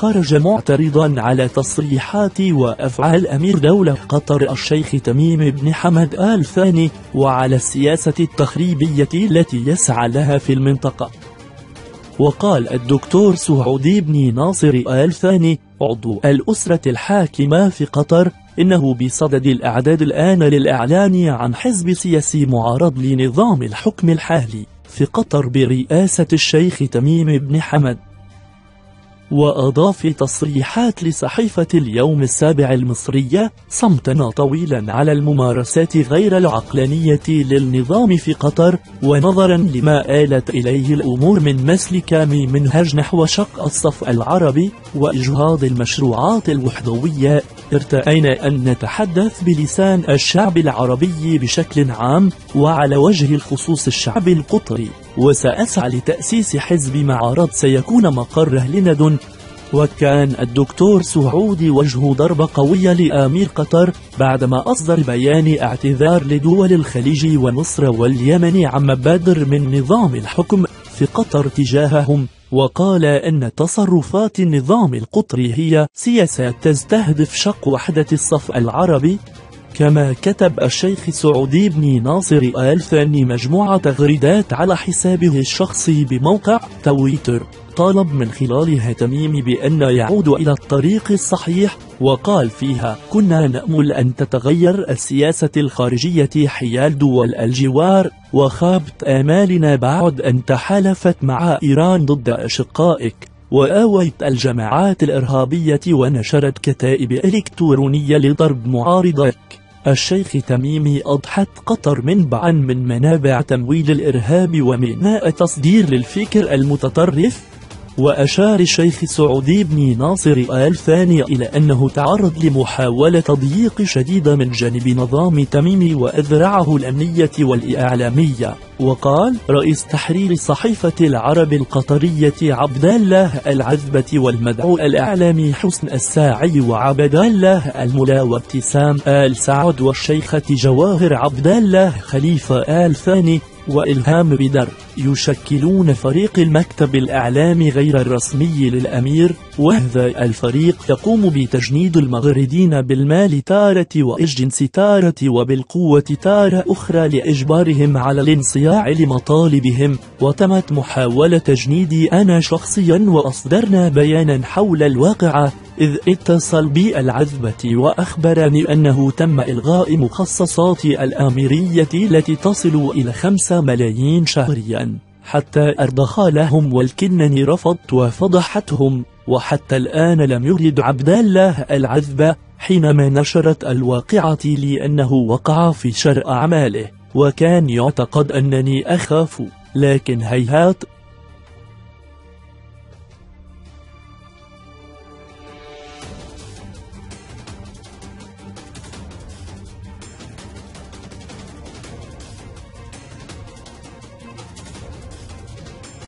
خرج معترضا على تصريحات وأفعال أمير دولة قطر الشيخ تميم بن حمد آل ثاني وعلى السياسة التخريبية التي يسعى لها في المنطقة. وقال الدكتور سعودي بن ناصر آل ثاني عضو الأسرة الحاكمة في قطر إنه بصدد الإعداد الآن للإعلان عن حزب سياسي معارض لنظام الحكم الحالي في قطر برئاسة الشيخ تميم بن حمد. وأضاف تصريحات لصحيفة اليوم السابع المصرية صمتنا طويلا على الممارسات غير العقلانية للنظام في قطر، ونظرا لما آلت إليه الأمور من مسلك منهج نحو شق الصف العربي وإجهاض المشروعات الوحدوية، ارتأينا أن نتحدث بلسان الشعب العربي بشكل عام وعلى وجه الخصوص الشعب القطري، وسأسعى لتأسيس حزب معارض سيكون مقره لندن. وكان الدكتور سعودي وجه ضربة قوية لأمير قطر بعدما أصدر بيان اعتذار لدول الخليج ومصر واليمن عن مبادر من نظام الحكم في قطر تجاههم، وقال أن تصرفات النظام القطري هي سياسات تستهدف شق وحدة الصف العربي. كما كتب الشيخ سعودي بن ناصر آل ثاني مجموعة تغريدات على حسابه الشخصي بموقع تويتر طالب من خلالها تميم بأن يعود إلى الطريق الصحيح، وقال فيها: كنا نأمل أن تتغير السياسة الخارجية حيال دول الجوار، وخابت آمالنا بعد أن تحالفت مع إيران ضد أشقائك وآويت الجماعات الإرهابية ونشرت كتائب إلكترونية لضرب معارضك. الشيخ تميم أضحت قطر منبعا من منابع تمويل الإرهاب وميناء تصدير للفكر المتطرف. وأشار الشيخ سعودي بن ناصر آل ثاني إلى أنه تعرض لمحاولة تضييق شديدة من جانب نظام تميم وأذرعه الأمنية والإعلامية. وقال رئيس تحرير صحيفة العرب القطرية عبد الله العذبة والمدعو الإعلامي حسن الساعي وعبد الله الملا وابتسام آل سعد والشيخة جواهر عبد الله خليفة آل ثاني وإلهام بدر يشكلون فريق المكتب الإعلامي غير الرسمي للأمير، وهذا الفريق يقوم بتجنيد المغردين بالمال تارة والجنس تارة وبالقوة تارة أخرى لإجبارهم على الانصياع لمطالبهم. وتمت محاولة تجنيدي أنا شخصيا وأصدرنا بيانا حول الواقعة، إذ اتصل بي العذبة وأخبرني أنه تم إلغاء مخصصات الآمرية التي تصل إلى 5 ملايين شهريا حتى أرضخ لهم، ولكنني رفضت وفضحتهم. وحتى الآن لم يرد عبد الله العذبة حينما نشرت الواقعة لأنه وقع في شر أعماله، وكان يعتقد أنني أخاف، لكن هيهات